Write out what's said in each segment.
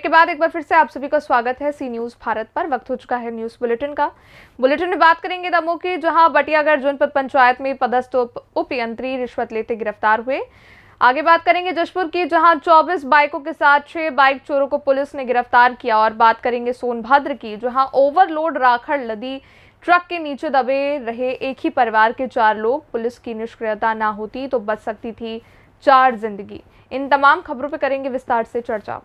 के बाद एक बार फिर से आप सभी का स्वागत है सी न्यूज भारत पर। वक्त हो चुका है न्यूज बुलेटिन का। बुलेटिन में बात करेंगे दमोह की, जहां बटियागढ़ जनपद पंचायत में पदस्थ उप यंत्री रिश्वत लेते गिरफ्तार हुए। आगे बात करेंगे जशपुर की, जहां 24 बाइकों के साथ 6 बाइक चोरों को पुलिस ने गिरफ्तार किया। और बात करेंगे सोनभद्र की, जहां ओवरलोड राखड़ लदी ट्रक के नीचे दबे रहे एक ही परिवार के 4 लोग। पुलिस की निष्क्रियता ना होती तो बच सकती थी 4 जिंदगी। इन तमाम खबरों पर करेंगे विस्तार से चर्चा।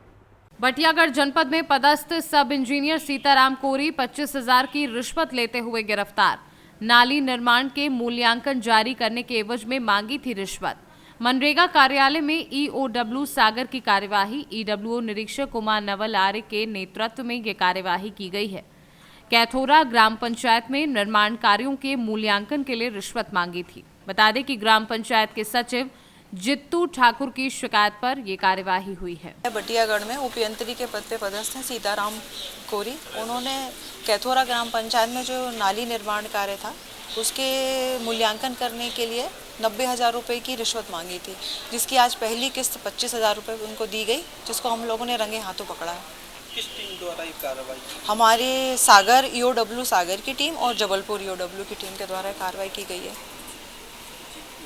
बटियागढ़ जनपद में पदस्थ सब इंजीनियर सीताराम कोरी 25,000 की रिश्वत लेते हुए गिरफ्तार। नाली निर्माण के मूल्यांकन जारी करने के एवज में मांगी थी रिश्वत। मनरेगा कार्यालय में ईओडब्ल्यू सागर की कार्यवाही। ईडब्ल्यूओ निरीक्षक कुमार नवल आर्य के नेतृत्व में ये कार्यवाही की गई है। कैथोरा ग्राम पंचायत में निर्माण कार्यों के मूल्यांकन के लिए रिश्वत मांगी थी। बता दें कि ग्राम पंचायत के सचिव जित्तू ठाकुर की शिकायत पर यह कार्यवाही हुई है। बटियागढ़ में उपयंत्री के पद पे पदस्थ हैं सीताराम कोरी। उन्होंने कैथोरा ग्राम पंचायत में जो नाली निर्माण कार्य था उसके मूल्यांकन करने के लिए 90,000 रुपये की रिश्वत मांगी थी, जिसकी आज पहली किस्त 25,000 रुपये उनको दी गई, जिसको हम लोगों ने रंगे हाथों पकड़ा है। किस टीम द्वारा ये कार्रवाई? हमारे सागर ईओडब्ल्यू सागर की टीम और जबलपुर ईओडब्ल्यू की टीम के द्वारा कार्रवाई की गई है।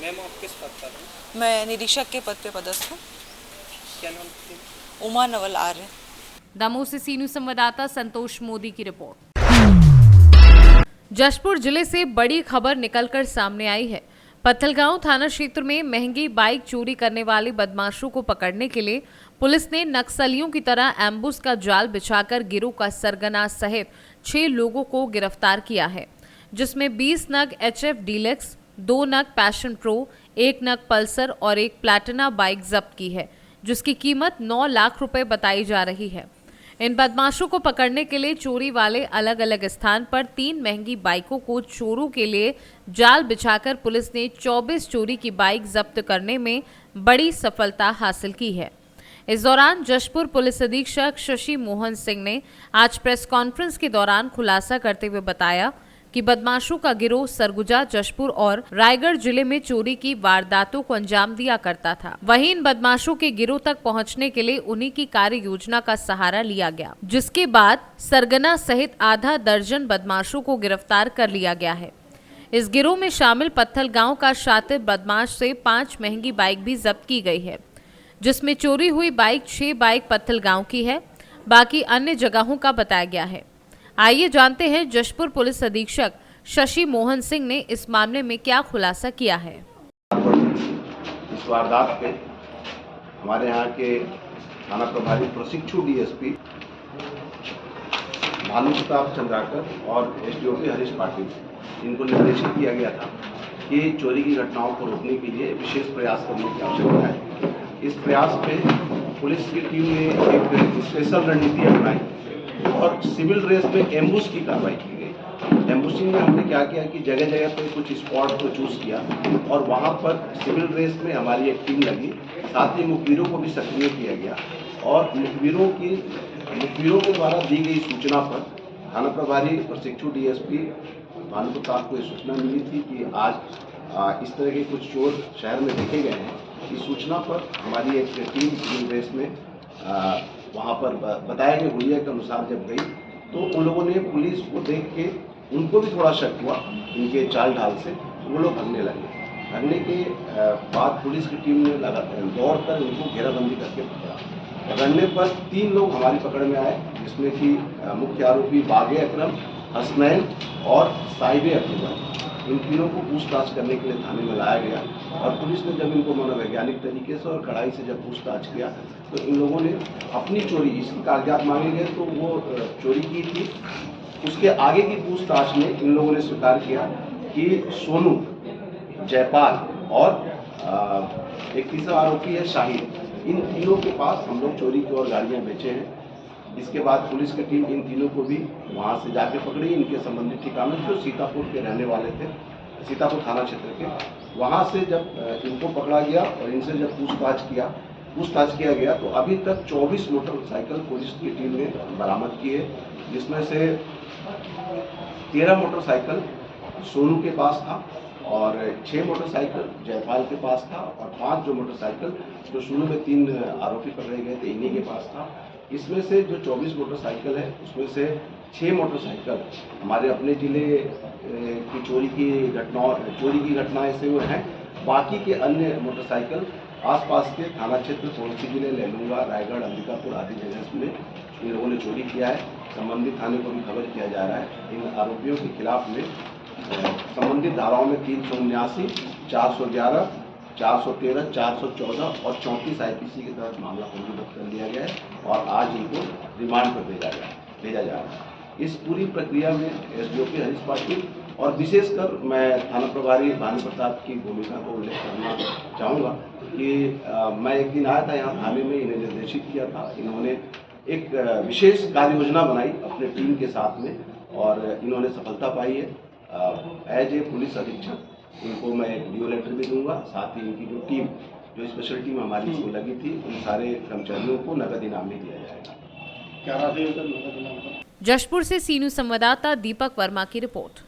मैम आप किस पद पर हैं? मैं निरीक्षक के पद पे पदस्थ हूँ। क्या नाम है? उमा नवल आर्य। दमोह से सी न्यूज संवाददाता संतोष मोदी की रिपोर्ट। जशपुर जिले से बड़ी खबर निकलकर सामने आई है। पत्थलगांव थाना क्षेत्र में महंगी बाइक चोरी करने वाले बदमाशों को पकड़ने के लिए पुलिस ने नक्सलियों की तरह एम्बुस का जाल बिछाकर गिरोह का सरगना सहित 6 लोगों को गिरफ्तार किया है, जिसमें 20 नग HF डीलक्स, 2 नग पैशन प्रो, 1 नग पल्सर और 1 प्लैटिना बाइक जब्त की है, जिसकी कीमत 9 लाख रुपए बताई जा रही है। इन बदमाशों को पकड़ने के लिए चोरी वाले अलग अलग स्थान पर 3 महंगी बाइकों को चोरों के लिए जाल बिछाकर पुलिस ने 24 चोरी की बाइक जब्त करने में बड़ी सफलता हासिल की है। इस दौरान जशपुर पुलिस अधीक्षक शशि मोहन सिंह ने आज प्रेस कॉन्फ्रेंस के दौरान खुलासा करते हुए बताया कि बदमाशों का गिरोह सरगुजा, जशपुर और रायगढ़ जिले में चोरी की वारदातों को अंजाम दिया करता था। वहीं इन बदमाशों के गिरोह तक पहुंचने के लिए उन्हीं की कार्य योजना का सहारा लिया गया, जिसके बाद सरगना सहित आधा दर्जन बदमाशों को गिरफ्तार कर लिया गया है। इस गिरोह में शामिल पत्थलगांव का शातिर बदमाश से 5 महंगी बाइक भी जब्त की गई है, जिसमें चोरी हुई बाइक 6 बाइक पत्थलगांव की है, बाकी अन्य जगहों का बताया गया है। आइए जानते हैं जशपुर पुलिस अधीक्षक शशि मोहन सिंह ने इस मामले में क्या खुलासा किया है। इस वारदात पे हमारे यहाँ के थाना प्रभारी प्रशिक्षु DSP भानु प्रताप चंद्राकर और SDOP हरीश पाटिल, इनको निर्देशित किया गया था कि चोरी की घटनाओं को रोकने के लिए विशेष प्रयास करने की आवश्यकता है। इस प्रयास पे पुलिस की टीम ने एक स्पेशल रणनीति अपनाई और सिविल ड्रेस में एम्बुश की कार्रवाई की गई। एम्बुशिंग में हमने क्या किया कि जगह जगह पर कुछ स्पॉट को चूज किया और वहाँ पर सिविल ड्रेस में हमारी एक टीम लगी, साथ ही मुखबिरों को भी सक्रिय किया गया और मुखबिरों के द्वारा दी गई सूचना पर थाना प्रभारी प्रशिक्षु DSP भानु प्रताप को सूचना मिली थी कि आज इस तरह के कुछ चोर शहर में देखे गए हैं। इस सूचना पर हमारी एक टीम सिविल ड्रेस में वहाँ पर बताए गए हुलिया के अनुसार जब गई तो उन लोगों ने पुलिस को देख के उनको भी थोड़ा शक हुआ इनके चाल ढाल से, वो लोग भागने लगे। भागने के बाद पुलिस की टीम ने लगातार दौड़ कर उनको घेराबंदी करके पकड़ा। पकड़ने पर 3 लोग हमारी पकड़ में आए, जिसमें कि मुख्य आरोपी बागे अकरम, हसनैन और साहिबे अब्दुल्ला। इन तीनों को पूछताछ करने के लिए थाने में लाया गया और पुलिस ने जब इनको मनोवैज्ञानिक तरीके से और कड़ाई से जब पूछताछ किया तो इन लोगों ने अपनी चोरी, इसकी कागजात मांगे गए तो वो चोरी की थी। उसके आगे की पूछताछ में इन लोगों ने स्वीकार किया कि सोनू, जयपाल और एक तीसरा आरोपी है शाहिद, इन तीनों के पास हम लोग चोरी की और गाड़ियाँ बेचे हैं। इसके बाद पुलिस की टीम इन तीनों को भी वहाँ से जाके पकड़ी। इनके संबंधित ठिकानों जो सीतापुर के रहने वाले थे, सीतापुर थाना क्षेत्र के, वहाँ से जब इनको पकड़ा गया और इनसे जब पूछताछ किया गया तो अभी तक 24 मोटरसाइकिल पुलिस की टीम ने बरामद की है, जिसमें से 13 मोटरसाइकिल सोनू के पास था और 6 मोटरसाइकिल जयपाल के पास था और 5 जो मोटरसाइकिल जो शुरू में 3 आरोपी पकड़े गए थे इन्हीं के पास था। इसमें से जो 24 मोटरसाइकिल है उसमें से 6 मोटरसाइकिल हमारे अपने ज़िले की चोरी की घटनाएं से हुए हैं। बाकी के अन्य मोटरसाइकिल आसपास के थाना क्षेत्र पड़ोसी जिले लैलूंगा, रायगढ़, अंबिकापुर आदि जगह में इन लोगों ने चोरी किया है। संबंधित थाने को भी खबर किया जा रहा है। इन आरोपियों के खिलाफ में संबंधित धाराओं में 379, 411, 413, 414 और 34 IPC के तहत मामला पंजीबद्ध कर लिया गया है और आज इनको रिमांड पर भेजा जा रहा है। इस पूरी प्रक्रिया में SDOP हरीश पाटिल और विशेषकर मैं थाना प्रभारी भानु प्रताप की भूमिका को उल्लेख करना चाहूँगा कि मैं एक दिन आया था यहाँ थाने में, इन्हें निर्देशित किया था। इन्होंने एक विशेष कार्य योजना बनाई अपने टीम के साथ में और इन्होंने सफलता पाई है। एज ए पुलिस अधीक्षक इनको मैं वीडियो लेटर भी दूंगा। साथ ही इनकी जो स्पेशल टीम हमारी इसमें लगी थी उन सारे कर्मचारियों को नगद इनाम भी दिया जाएगा। क्या राशि है सर नगद इनाम का? जशपुर से सी न्यूज संवाददाता दीपक वर्मा की रिपोर्ट।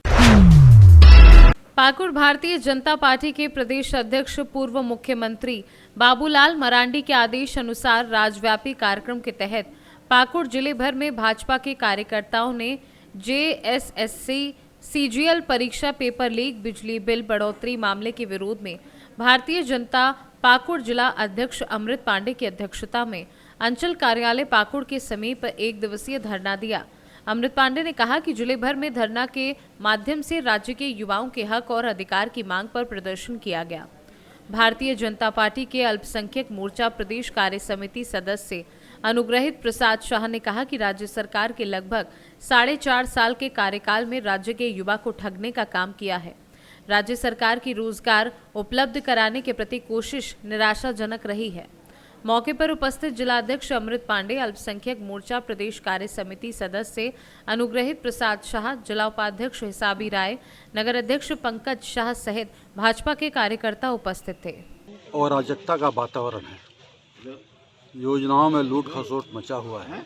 पाकुड़ भारतीय जनता पार्टी के प्रदेश अध्यक्ष पूर्व मुख्यमंत्री बाबूलाल मरांडी के आदेश अनुसार राज्यव्यापी कार्यक्रम के तहत पाकुड़ जिले भर में भाजपा के कार्यकर्ताओं ने JSSC CGL परीक्षा पेपर लीक, बिजली बिल बढ़ोतरी मामले के विरोध में भारतीय जनता पाकुड़ जिला अध्यक्ष अमृत पांडे की अध्यक्षता में अंचल कार्यालय पाकुड़ के समीप 1 दिवसीय धरना दिया। अमृत पांडे ने कहा कि जिले भर में धरना के माध्यम से राज्य के युवाओं के हक और अधिकार की मांग पर प्रदर्शन किया गया। भारतीय जनता पार्टी के अल्पसंख्यक मोर्चा प्रदेश कार्य समिति सदस्य अनुग्रहित प्रसाद शाह ने कहा कि राज्य सरकार के लगभग 4.5 साल के कार्यकाल में राज्य के युवा को ठगने का काम किया है। राज्य सरकार की रोजगार उपलब्ध कराने के प्रति कोशिश निराशाजनक रही है। मौके पर उपस्थित जिलाध्यक्ष अमृत पांडे, अल्पसंख्यक मोर्चा प्रदेश कार्य समिति सदस्य अनुग्रहित प्रसाद शाह, जिला उपाध्यक्ष हिसाबी राय, नगर अध्यक्ष पंकज शाह सहित भाजपा के कार्यकर्ता उपस्थित थे। अराजकता का वातावरण है, योजनाओं में लूट खसोट मचा हुआ है,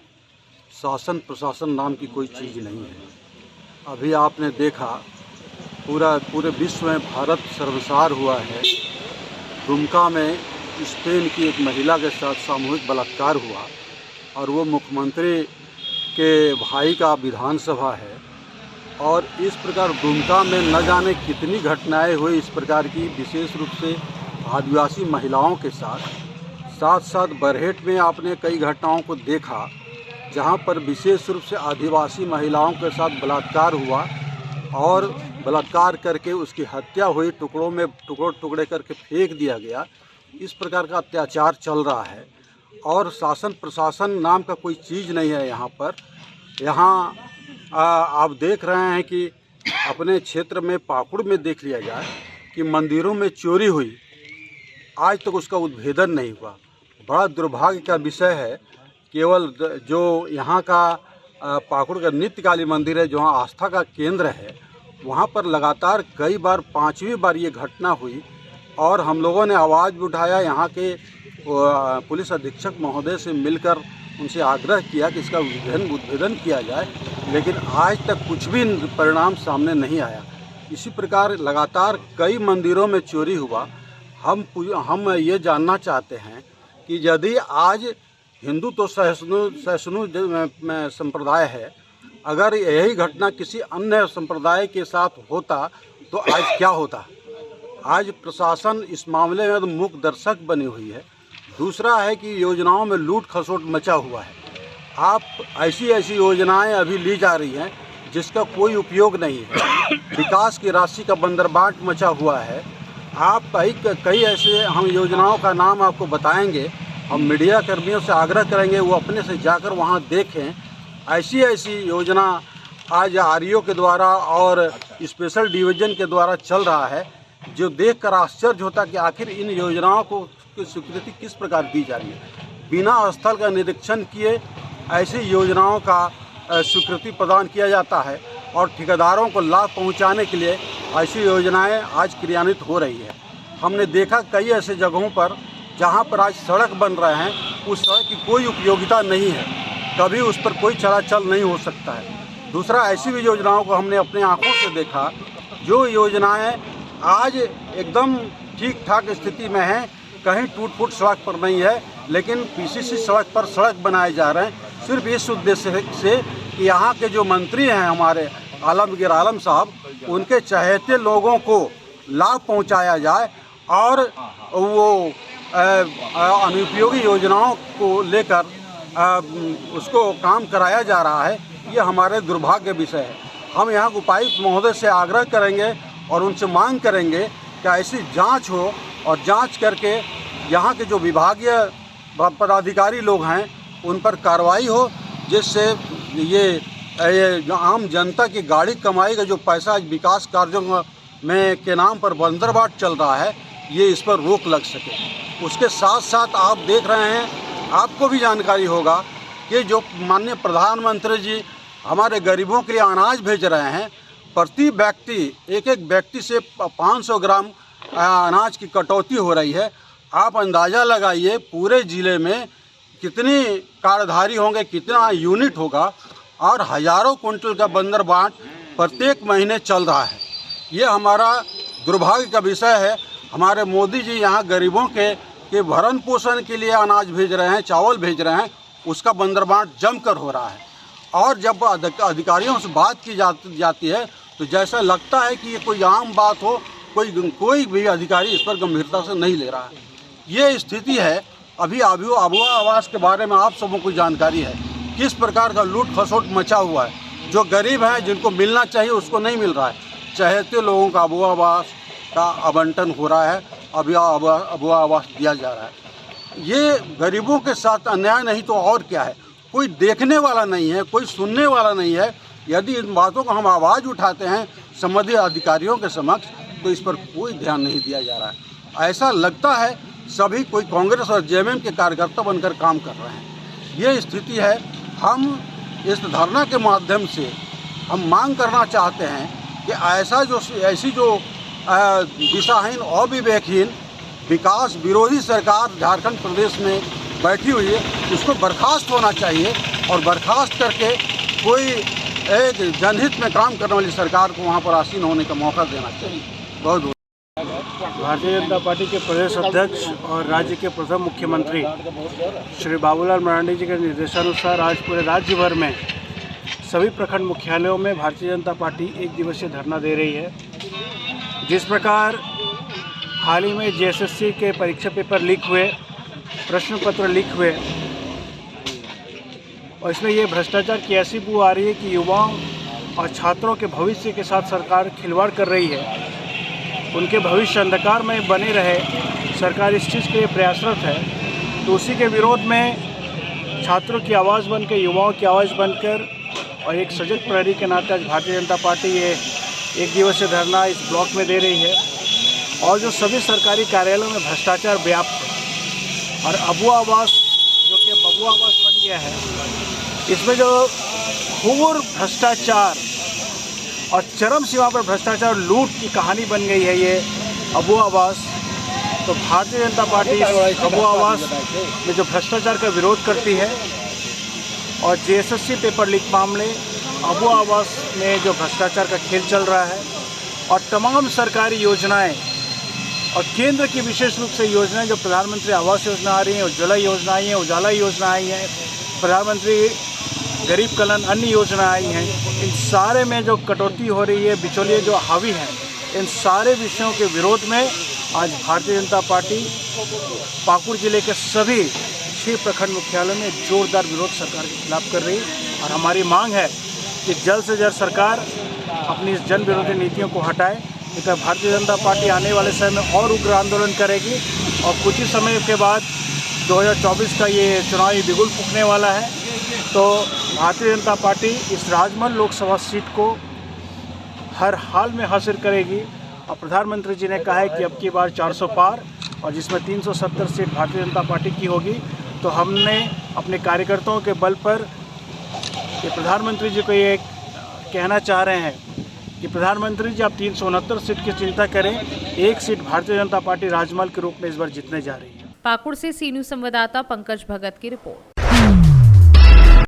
शासन प्रशासन नाम की कोई चीज़ नहीं है। अभी आपने देखा पूरे विश्व में भारत सर्वसार हुआ है। दुमका में स्पेन की एक महिला के साथ सामूहिक बलात्कार हुआ और वो मुख्यमंत्री के भाई का विधानसभा है। और इस प्रकार दुमका में न जाने कितनी घटनाएं हुई इस प्रकार की, विशेष रूप से आदिवासी महिलाओं के साथ साथ बरहेट में आपने कई घटनाओं को देखा जहां पर विशेष रूप से आदिवासी महिलाओं के साथ बलात्कार हुआ और बलात्कार करके उसकी हत्या हुई, टुकड़े करके फेंक दिया गया। इस प्रकार का अत्याचार चल रहा है और शासन प्रशासन नाम का कोई चीज़ नहीं है यहाँ पर। यहाँ आप देख रहे हैं कि अपने क्षेत्र में पाकुड़ में देख लिया जाए कि मंदिरों में चोरी हुई, आज तक उसका उद्भेदन नहीं हुआ। बड़ा दुर्भाग्य का विषय है। केवल जो यहाँ का पाकुड़ का नित्यकाली मंदिर है, जहाँ आस्था का केंद्र है, वहाँ पर लगातार कई बार 5वीं बार ये घटना हुई और हम लोगों ने आवाज़ भी उठाया। यहाँ के पुलिस अधीक्षक महोदय से मिलकर उनसे आग्रह किया कि इसका उद्भेदन किया जाए, लेकिन आज तक कुछ भी परिणाम सामने नहीं आया। इसी प्रकार लगातार कई मंदिरों में चोरी हुआ। हम ये जानना चाहते हैं कि यदि आज हिंदू तो सहिष्णु संप्रदाय है, अगर यही घटना किसी अन्य संप्रदाय के साथ होता तो आज क्या होता। आज प्रशासन इस मामले में तो मूक दर्शक बनी हुई है। दूसरा है कि योजनाओं में लूट खसोट मचा हुआ है। आप ऐसी योजनाएं अभी ली जा रही हैं जिसका कोई उपयोग नहीं है। विकास की राशि का बंदरबाट मचा हुआ है। आप कई ऐसे हम योजनाओं का नाम आपको बताएंगे। हम मीडिया कर्मियों से आग्रह करेंगे वो अपने से जाकर वहां देखें। ऐसी योजना आज आरईओ के द्वारा और स्पेशल डिवीज़न के द्वारा चल रहा है, जो देखकर आश्चर्य होता कि आखिर इन योजनाओं को स्वीकृति किस प्रकार दी जा रही है। बिना स्थल का निरीक्षण किए ऐसी योजनाओं का स्वीकृति प्रदान किया जाता है और ठेकेदारों को लाभ पहुंचाने के लिए ऐसी योजनाएं आज क्रियान्वित हो रही है। हमने देखा कई ऐसे जगहों पर जहां पर आज सड़क बन रहे हैं, उस सड़क की कोई उपयोगिता नहीं है, कभी उस पर कोई चलाचल नहीं हो सकता है। दूसरा, ऐसी भी योजनाओं को हमने अपने आंखों से देखा जो योजनाएं आज एकदम ठीक ठाक स्थिति में हैं, कहीं टूट फूट सड़क पर नहीं है, लेकिन पीसीसी सड़क पर सड़क बनाए जा रहे हैं सिर्फ इस उद्देश्य से कि यहाँ के जो मंत्री हैं हमारे आलमगीर आलम साहब, उनके चहेते लोगों को लाभ पहुँचाया जाए और वो अनुपयोगी योजनाओं को लेकर उसको काम कराया जा रहा है, ये हमारे दुर्भाग्य विषय है। हम यहाँ उपायुक्त महोदय से आग्रह करेंगे और उनसे मांग करेंगे कि ऐसी जांच हो और जांच करके यहाँ के जो विभागीय पदाधिकारी लोग हैं उन पर कार्रवाई हो, जिससे ये जो आम जनता की गाड़ी कमाई का जो पैसा विकास कार्यों में के नाम पर बंदरबाट चल रहा है, ये इस पर रोक लग सके। उसके साथ साथ आप देख रहे हैं, आपको भी जानकारी होगा कि जो माननीय प्रधानमंत्री जी हमारे गरीबों के लिए अनाज भेज रहे हैं, प्रति व्यक्ति एक व्यक्ति से 500 ग्राम अनाज की कटौती हो रही है। आप अंदाज़ा लगाइए पूरे ज़िले में कितनी कार्डधारी होंगे, कितना यूनिट होगा, और हज़ारों कुंटल का बंदरबाट प्रत्येक महीने चल रहा है। ये हमारा दुर्भाग्य का विषय है। हमारे मोदी जी यहाँ गरीबों के भरण पोषण के लिए अनाज भेज रहे हैं, चावल भेज रहे हैं, उसका बंदरबाट जमकर हो रहा है। और जब अधिकारियों से बात की जाती है तो जैसा लगता है कि ये कोई आम बात हो, कोई भी अधिकारी इस पर गंभीरता से नहीं ले रहा है। ये स्थिति है। अभी अबुआ आवास के बारे में आप सबों को जानकारी है, किस प्रकार का लूट खसोट मचा हुआ है। जो गरीब हैं, जिनको मिलना चाहिए उसको नहीं मिल रहा है। चहेते लोगों का अबुआ आवास का आवंटन हो रहा है, अबुआ आवास दिया जा रहा है। ये गरीबों के साथ अन्याय नहीं तो और क्या है। कोई देखने वाला नहीं है, कोई सुनने वाला नहीं है। यदि इन बातों को हम आवाज़ उठाते हैं संबंधित अधिकारियों के समक्ष, तो इस पर कोई ध्यान नहीं दिया जा रहा है। ऐसा लगता है सभी कोई कांग्रेस और जेएमएम के कार्यकर्ता बनकर काम कर रहे हैं। ये स्थिति है। हम इस धरना के माध्यम से हम मांग करना चाहते हैं कि ऐसी जो दिशाहीन और विवेकहीन विकास विरोधी सरकार झारखंड प्रदेश में बैठी हुई है, उसको बर्खास्त होना चाहिए और बर्खास्त करके कोई एक जनहित में काम करने वाली सरकार को वहाँ पर आसीन होने का मौका देना चाहिए। बहुत बहुत भारतीय जनता पार्टी के प्रदेश अध्यक्ष और राज्य के प्रथम मुख्यमंत्री श्री बाबूलाल मरांडी जी के निर्देशानुसार आज पूरे राज्य भर में सभी प्रखंड मुख्यालयों में भारतीय जनता पार्टी एक दिवसीय धरना दे रही है। जिस प्रकार हाल ही में जेएसएससी के परीक्षा पेपर लीक हुए, प्रश्न पत्र लीक हुए, और इसमें ये भ्रष्टाचार की ऐसी बू आ रही है कि युवाओं और छात्रों के भविष्य के साथ सरकार खिलवाड़ कर रही है। उनके भविष्य अंधकार में बने रहे, सरकार इस चीज़ के लिए प्रयासरत है। तो उसी के विरोध में छात्रों की आवाज़ बनकर, युवाओं की आवाज़ बनकर और एक सजग प्रहरी के नाते आज भारतीय जनता पार्टी ये एक दिवसीय धरना इस ब्लॉक में दे रही है। और जो सभी सरकारी कार्यालयों में भ्रष्टाचार व्याप्त है और अबुआ आवास जो कि बबुआ आवास बन गया है, इसमें जो घोर भ्रष्टाचार और चरम सीमा पर भ्रष्टाचार लूट की कहानी बन गई है ये अबुआ आवास। तो भारतीय जनता पार्टी इस अबुआ आवास में जो भ्रष्टाचार का विरोध करती है और जेएसएससी पेपर लीक मामले, अबुआ आवास में जो भ्रष्टाचार का खेल चल रहा है और तमाम सरकारी योजनाएं और केंद्र की विशेष रूप से योजनाएं जो प्रधानमंत्री आवास योजना आ रही हैं, उज्ज्वला योजना आई है, उजाला योजना आई है, प्रधानमंत्री गरीब कल्याण अन्य योजना आई हैं, इन सारे में जो कटौती हो रही है, बिचौलिए जो हावी हैं, इन सारे विषयों के विरोध में आज भारतीय जनता पार्टी पाकुड़ जिले के सभी 6 प्रखंड मुख्यालयों में जोरदार विरोध सरकार के खिलाफ कर रही है। और हमारी मांग है कि जल्द से जल्द सरकार अपनी इस जन विरोधी नीतियों को हटाए। नहीं तो भारतीय जनता पार्टी आने वाले समय में और उग्र आंदोलन करेगी और कुछ ही समय के बाद 2024 का ये चुनावी बिगुल फूंकने वाला है। तो भारतीय जनता पार्टी इस राजमहल लोकसभा सीट को हर हाल में हासिल करेगी। और प्रधानमंत्री जी ने कहा है कि अब की बार 400 पार, और जिसमें 370 सीट भारतीय जनता पार्टी की होगी। तो हमने अपने कार्यकर्ताओं के बल पर ये प्रधानमंत्री जी को ये कहना चाह रहे हैं कि प्रधानमंत्री जी आप 369 सीट की चिंता करें, एक सीट भारतीय जनता पार्टी राजमहल के रूप में इस बार जीतने जा रही है। पाकुड़ से सी न्यूज संवाददाता पंकज भगत की रिपोर्ट।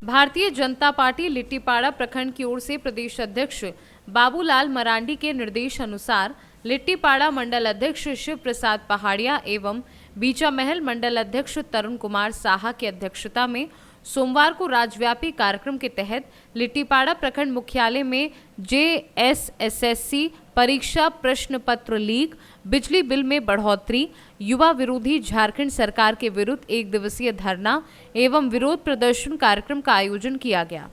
भारतीय जनता पार्टी लिट्टीपाड़ा प्रखंड की ओर से प्रदेश अध्यक्ष बाबूलाल मरांडी के निर्देश अनुसार लिट्टीपाड़ा मंडल अध्यक्ष शिव प्रसाद पहाड़िया एवं बीचा महल मंडल अध्यक्ष तरुण कुमार साहा की अध्यक्षता में सोमवार को राज्यव्यापी कार्यक्रम के तहत लिट्टीपाड़ा प्रखंड मुख्यालय में JSSSC परीक्षा प्रश्न पत्र लीक, बिजली बिल में बढ़ोतरी, युवा विरोधी झारखंड सरकार के विरुद्ध 1 दिवसीय धरना एवं विरोध प्रदर्शन कार्यक्रम का आयोजन किया गया,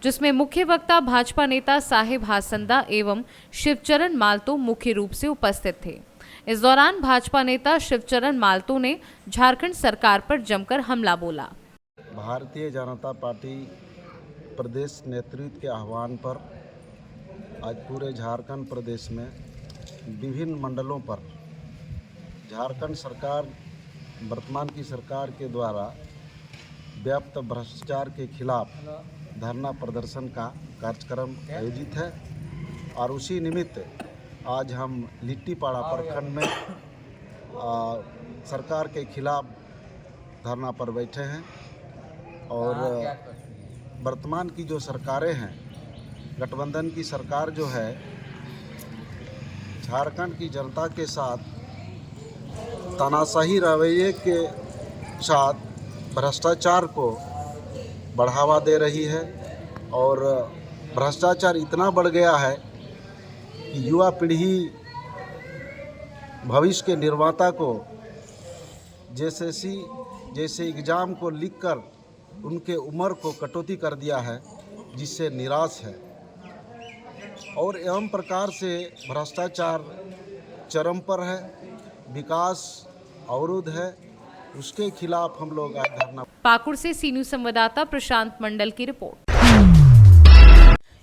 जिसमें मुख्य वक्ता भाजपा नेता साहिब हासंदा एवं शिवचरण मालतो मुख्य रूप से उपस्थित थे। इस दौरान भाजपा नेता शिवचरण मालतो ने झारखंड सरकार पर जमकर हमला बोला। भारतीय जनता पार्टी प्रदेश नेतृत्व के आह्वान पर आज पूरे झारखंड प्रदेश में विभिन्न मंडलों पर झारखंड सरकार, वर्तमान की सरकार के द्वारा व्याप्त भ्रष्टाचार के खिलाफ धरना प्रदर्शन का कार्यक्रम आयोजित है और उसी निमित्त आज हम लिट्टीपाड़ा प्रखंड में सरकार के खिलाफ धरना पर बैठे हैं और वर्तमान की जो सरकारें हैं, गठबंधन की सरकार जो है, झारखंड की जनता के साथ तानाशाही रवैये के साथ भ्रष्टाचार को बढ़ावा दे रही है और भ्रष्टाचार इतना बढ़ गया है कि युवा पीढ़ी भविष्य के निर्माता को JSSC जैसे एग्ज़ाम को लिखकर उनके उम्र को कटौती कर दिया है, जिससे निराश है और एवं प्रकार से भ्रष्टाचार चरम पर है, विकास अवरुद्ध है, उसके खिलाफ हम लोग आज धरना। पाकुड़ से सी न्यूज संवाददाता प्रशांत मंडल की रिपोर्ट।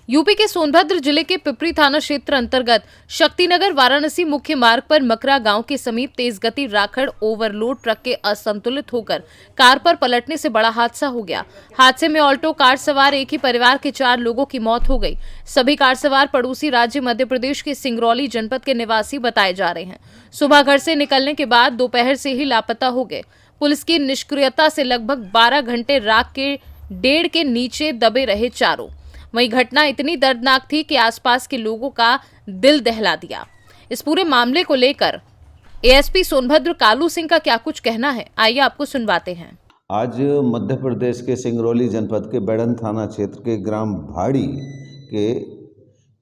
यूपी के सोनभद्र जिले के पिपरी थाना क्षेत्र अंतर्गत शक्तिनगर वाराणसी मुख्य मार्ग पर मकरा गांव के समीप तेज गति राखड़ ओवरलोड ट्रक के असंतुलित होकर कार पर पलटने से बड़ा हादसा हो गया। हादसे में ऑल्टो कार सवार एक ही परिवार के 4 लोगों की मौत हो गई। सभी कार सवार पड़ोसी राज्य मध्य प्रदेश के सिंगरौली जनपद के निवासी बताए जा रहे हैं। सुबह घर से निकलने के बाद दोपहर से ही लापता हो गए। पुलिस की निष्क्रियता से लगभग 12 घंटे राख के डेढ़ के नीचे दबे रहे चारों। वहीं घटना इतनी दर्दनाक थी कि आसपास के लोगों का दिल दहला दिया। इस पूरे मामले को लेकर ASP सोनभद्र कालू सिंह का क्या कुछ कहना है, आइए आपको सुनवाते हैं। आज मध्य प्रदेश के सिंगरौली जनपद के बेड़न थाना क्षेत्र के ग्राम भाड़ी के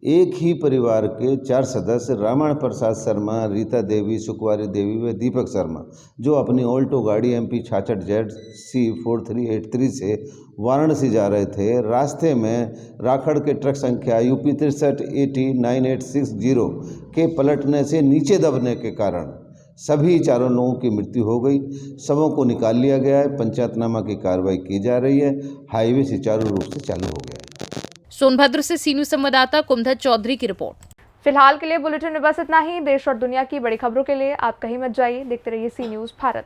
एक ही परिवार के 4 सदस्य रामायण प्रसाद शर्मा, रीता देवी, सुकुमारी देवी व दीपक शर्मा, जो अपनी ऑल्टो गाड़ी MP 66 ZC 4383 से वाराणसी जा रहे थे, रास्ते में राखड़ के ट्रक संख्या UP 63809860 के पलटने से नीचे दबने के कारण सभी 4 लोगों की मृत्यु हो गई। शवों को निकाल लिया गया है। पंचायतनामा की कार्रवाई की जा रही है। हाईवे सुचारू रूप से चालू हो गया है। सोनभद्र से सी न्यूज संवाददाता कुमधर चौधरी की रिपोर्ट। फिलहाल के लिए बुलेटिन में बस इतना ही। देश और दुनिया की बड़ी खबरों के लिए आप कहीं मत जाइए, देखते रहिए सी न्यूज भारत।